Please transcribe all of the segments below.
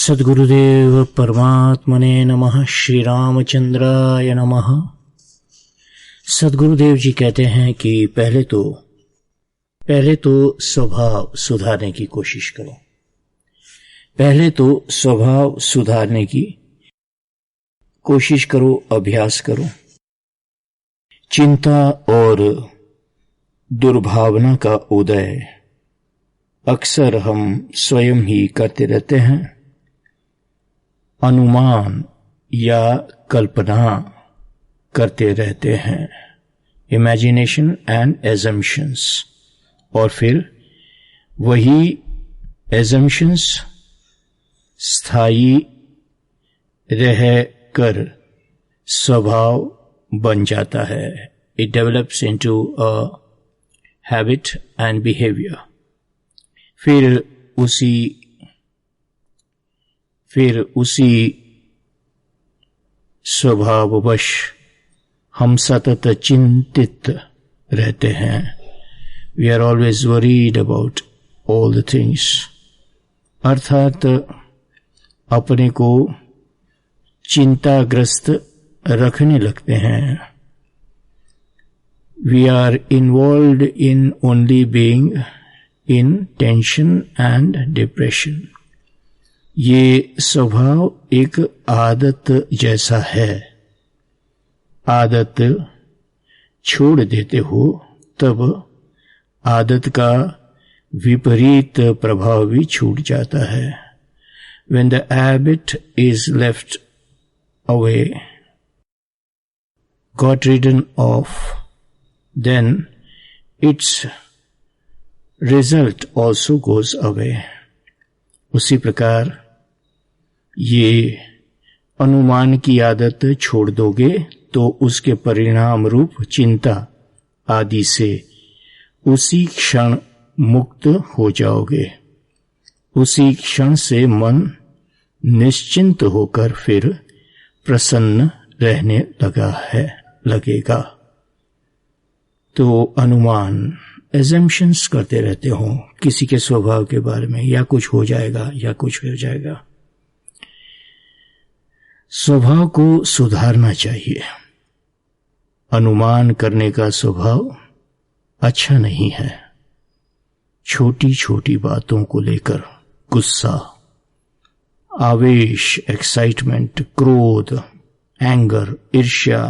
सद्गुरुदेव परमात्मने नमः। श्री रामचंद्राय नमः। सद्गुरुदेव जी कहते हैं कि पहले तो स्वभाव सुधारने की कोशिश करो। पहले तो स्वभाव सुधारने की कोशिश करो, अभ्यास करो। चिंता और दुर्भावना का उदय अक्सर हम स्वयं ही करते रहते हैं। अनुमान या कल्पना करते रहते हैं, इमेजिनेशन एंड एजम्पशंस, और फिर वही एजम्पशंस स्थायी रह कर स्वभाव बन जाता है। It develops into a habit and behaviour. फिर उसी स्वभाववश हम सतत चिंतित रहते हैं। We are always worried about all the things, अर्थात अपने को चिंताग्रस्त रखने लगते हैं। We are involved in only being in tension and depression. ये स्वभाव एक आदत जैसा है। आदत छोड़ देते हो तब आदत का विपरीत प्रभाव भी छूट जाता है। When the habit is left away, got ridden of, then its result also goes away. उसी प्रकार ये अनुमान की आदत छोड़ दोगे तो उसके परिणाम रूप चिंता आदि से उसी क्षण मुक्त हो जाओगे। उसी क्षण से मन निश्चिंत होकर फिर प्रसन्न रहने लगेगा। तो अनुमान एजम्पशंस करते रहते हो किसी के स्वभाव के बारे में, या कुछ हो जाएगा या कुछ हो जाएगा। स्वभाव को सुधारना चाहिए। अनुमान करने का स्वभाव अच्छा नहीं है। छोटी छोटी बातों को लेकर गुस्सा, आवेश, एक्साइटमेंट, क्रोध, एंगर, ईर्ष्या,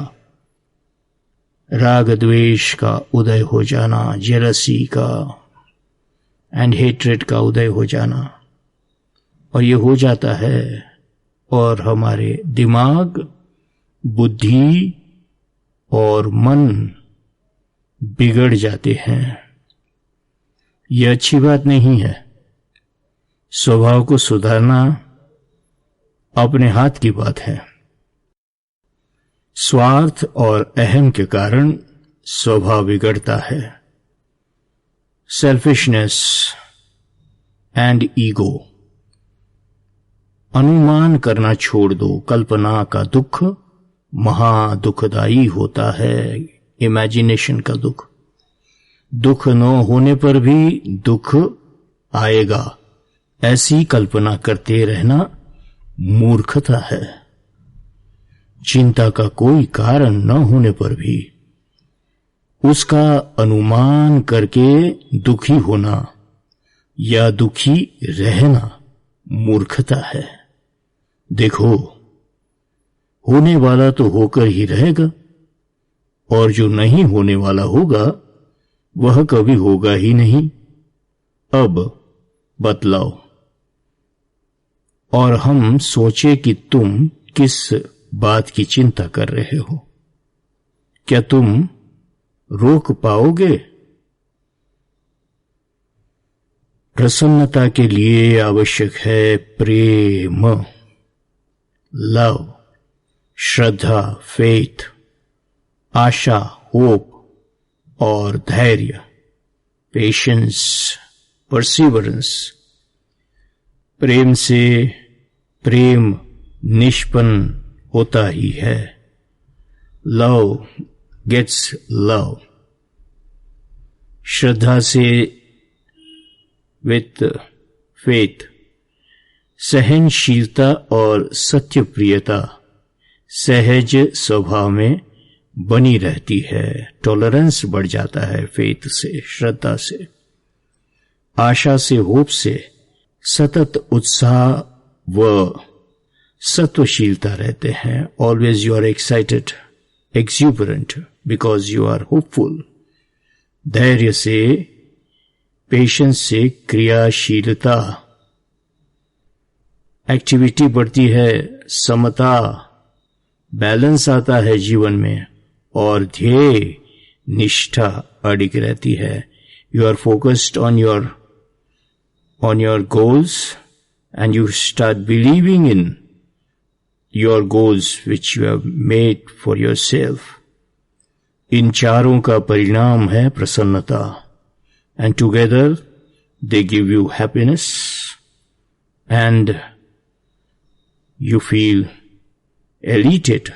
राग द्वेष का उदय हो जाना, जेलसी का एंड हेट्रेड का उदय हो जाना, और ये हो जाता है और हमारे दिमाग, बुद्धि और मन बिगड़ जाते हैं। यह अच्छी बात नहीं है। स्वभाव को सुधारना अपने हाथ की बात है। स्वार्थ और अहम के कारण स्वभाव बिगड़ता है। Selfishness and ego. अनुमान करना छोड़ दो। कल्पना का दुख महा दुखदायी होता है। इमेजिनेशन का दुख न होने पर भी दुख आएगा, ऐसी कल्पना करते रहना मूर्खता है। चिंता का कोई कारण न होने पर भी उसका अनुमान करके दुखी होना या दुखी रहना मूर्खता है। देखो, होने वाला तो होकर ही रहेगा, और जो नहीं होने वाला होगा वह कभी होगा ही नहीं। अब बतलाओ। और हम सोचे कि तुम किस बात की चिंता कर रहे हो। क्या तुम रोक पाओगे? प्रसन्नता के लिए आवश्यक है प्रेम, लव, श्रद्धा, फेथ, आशा, होप और धैर्य, पेशेंस, परसिवरेंस। प्रेम से प्रेम निष्पन्न होता ही है। Love gets love. श्रद्धा से विथ फेथ सहनशीलता और सत्यप्रियता सहज स्वभाव में बनी रहती है। टॉलरेंस बढ़ जाता है फेथ से, श्रद्धा से, आशा से, होप से। सतत उत्साह व सत्वशीलता रहते हैं। Always you are excited, exuberant, because you are hopeful. धैर्य से, पेशेंस से, क्रियाशीलता, एक्टिविटी बढ़ती है, समता, बैलेंस आता है जीवन में, और ध्येय, निष्ठा अडिग रहती है। You are focused on your goals and you start believing in your goals which you have made for yourself. इन चारों का परिणाम है प्रसन्नता, and together they give you happiness and you feel elated.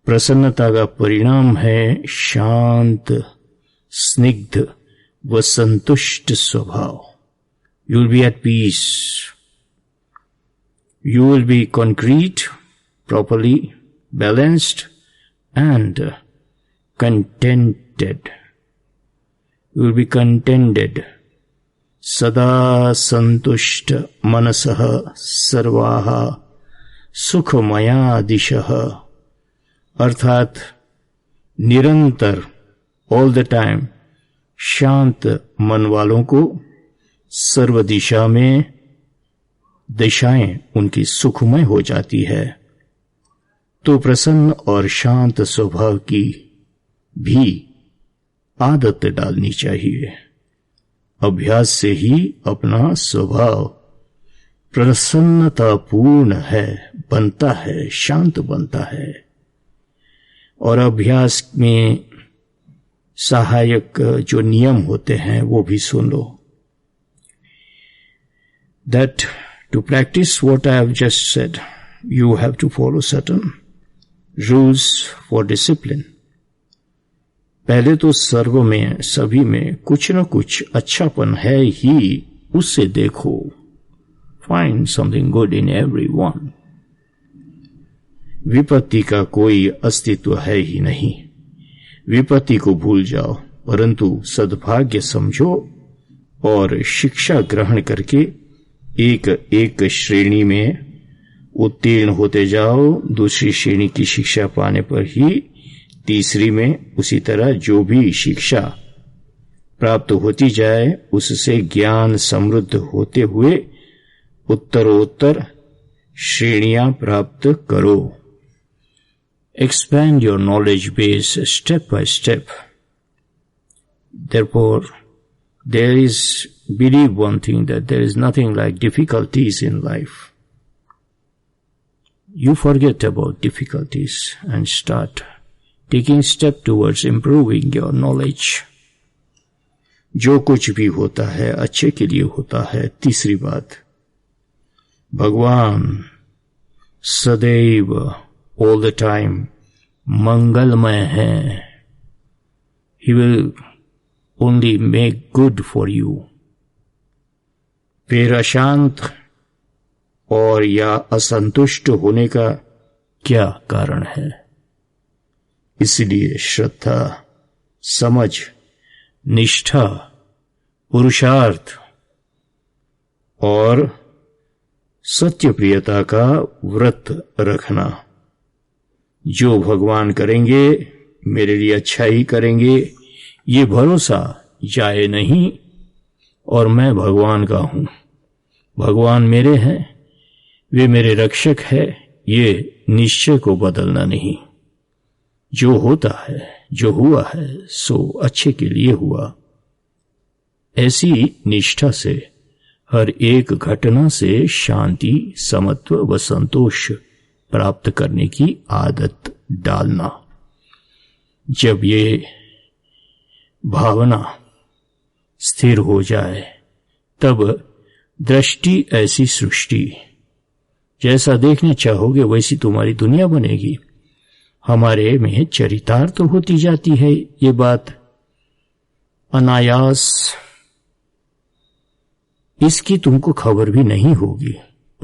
प्रसन्नता का परिणाम है शांत, स्निग्ध व संतुष्ट स्वभाव। You will be at peace. You will be concrete, properly balanced, and contented. You will be contented. सदा संतुष्ट मनसः सर्वाः सुखमया दिशः, अर्थात निरंतर, all the time, शांत मन वालों को सर्व दिशा में दिशाएं उनकी सुखमय हो जाती है। तो प्रसन्न और शांत स्वभाव की भी आदत डालनी चाहिए। अभ्यास से ही अपना स्वभाव प्रसन्नतापूर्ण है, बनता है, शांत बनता है। और अभ्यास में सहायक जो नियम होते हैं वो भी सुन लो। That to practice what I have just said, you have to follow certain rules for discipline. पहले तो सर्व में, सभी में कुछ न कुछ अच्छापन है ही, उससे देखो। Find something good in everyone. विपत्ति का कोई अस्तित्व है ही नहीं। विपत्ति को भूल जाओ, परंतु सद्भाग्य समझो और शिक्षा ग्रहण करके एक एक श्रेणी में उत्तीर्ण होते जाओ। दूसरी श्रेणी की शिक्षा पाने पर ही तीसरी में उसी तरह जो भी शिक्षा प्राप्त होती जाए उससे ज्ञान समृद्ध होते हुए उत्तरोत्तर श्रेणियां प्राप्त करो। Expand your knowledge base step by step. Therefore, there is, believe one thing, that there is nothing like difficulties in life. You forget about difficulties and start taking step towards improving your knowledge. जो कुछ भी होता है अच्छे के लिए होता है। तीसरी बात, भगवान सदैव, all the time, मंगलमय है। He will only make good for you. फिर अशांत और या असंतुष्ट होने का क्या कारण है? इसलिए श्रद्धा, समझ, निष्ठा, पुरुषार्थ और सत्यप्रियता का व्रत रखना। जो भगवान करेंगे मेरे लिए अच्छा ही करेंगे, ये भरोसा जाए नहीं। और मैं भगवान का हूं, भगवान मेरे हैं, वे मेरे रक्षक है, ये निश्चय को बदलना नहीं। जो होता है, जो हुआ है, सो अच्छे के लिए हुआ। ऐसी निष्ठा से हर एक घटना से शांति, समत्व व संतोष प्राप्त करने की आदत डालना। जब ये भावना स्थिर हो जाए तब दृष्टि ऐसी सृष्टि, जैसा देखना चाहोगे वैसी तुम्हारी दुनिया बनेगी। हमारे में चरितार्थ तो होती जाती है ये बात अनायास, इसकी तुमको खबर भी नहीं होगी।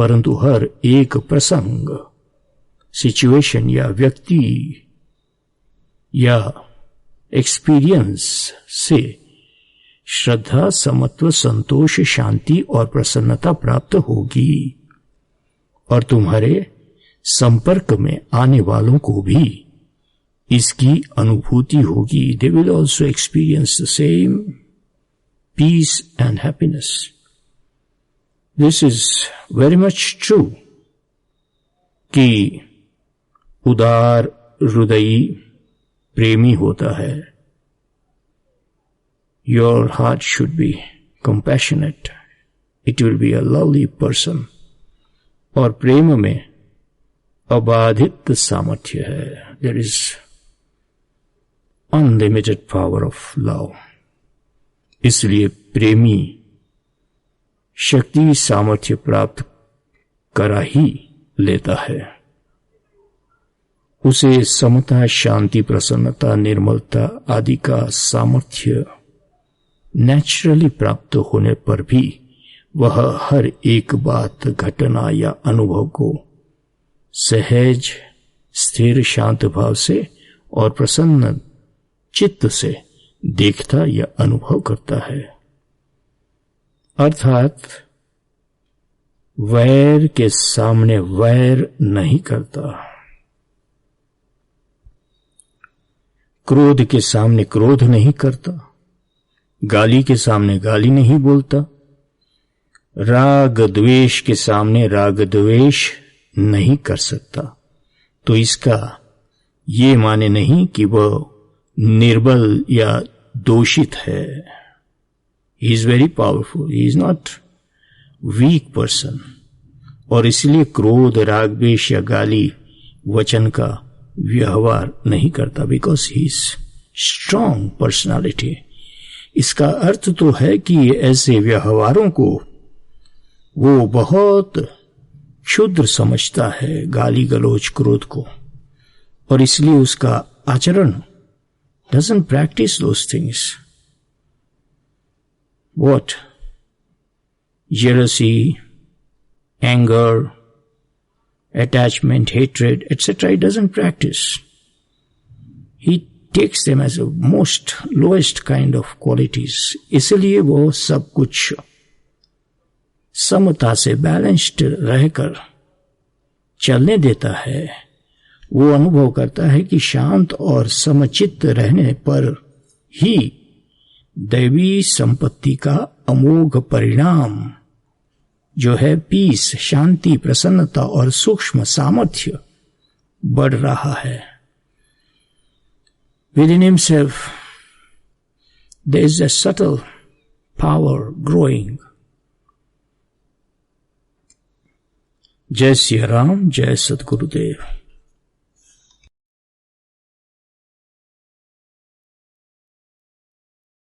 परंतु हर एक प्रसंग, सिचुएशन या व्यक्ति या एक्सपीरियंस से श्रद्धा, समत्व, संतोष, शांति और प्रसन्नता प्राप्त होगी और तुम्हारे संपर्क में आने वालों को भी इसकी अनुभूति होगी. They will also experience the same peace and happiness. This is very much true कि उदार हृदयी प्रेमी होता है. Your heart should be compassionate. It will be a lovely person. और प्रेम में अबाधित सामर्थ्य है. There is unlimited power of love. इसलिए प्रेमी शक्ति सामर्थ्य प्राप्त करा ही लेता है. उसे समता, शांति, प्रसन्नता, निर्मलता आदि का सामर्थ्य नेचुरली प्राप्त होने पर भी वह हर एक बात, घटना या अनुभव को सहज, स्थिर, शांत भाव से और प्रसन्न चित्त से देखता या अनुभव करता है. अर्थात वैर के सामने वैर नहीं करता, क्रोध के सामने क्रोध नहीं करता, गाली के सामने गाली नहीं बोलता, राग द्वेष के सामने राग द्वेष नहीं कर सकता. तो इसका ये माने नहीं कि वह निर्बल या दोषित है. He is very powerful, he is not weak person. और इसलिए क्रोध, राग, द्वेष या गाली वचन का व्यवहार नहीं करता, because he is strong personality. इसका अर्थ तो है कि ऐसे व्यवहारों को वो बहुत क्षुद्र समझता है, गाली गलौज, क्रोध को, और इसलिए उसका आचरण doesn't practice those things. What? Jealousy, anger, attachment, hatred, etc. He doesn't practice. He takes them as the most lowest kind of qualities. इसलिए वो सब कुछ समता से बैलेंस्ड रहकर चलने देता है. वो अनुभव करता है कि शांत और समचित्त रहने पर ही दैवी संपत्ति का अमोघ परिणाम जो है पीस, शांति, प्रसन्नता और सूक्ष्म सामर्थ्य बढ़ रहा है. Within himself there is a subtle power growing. जय सिया राम, जय सद्गुरुदेव.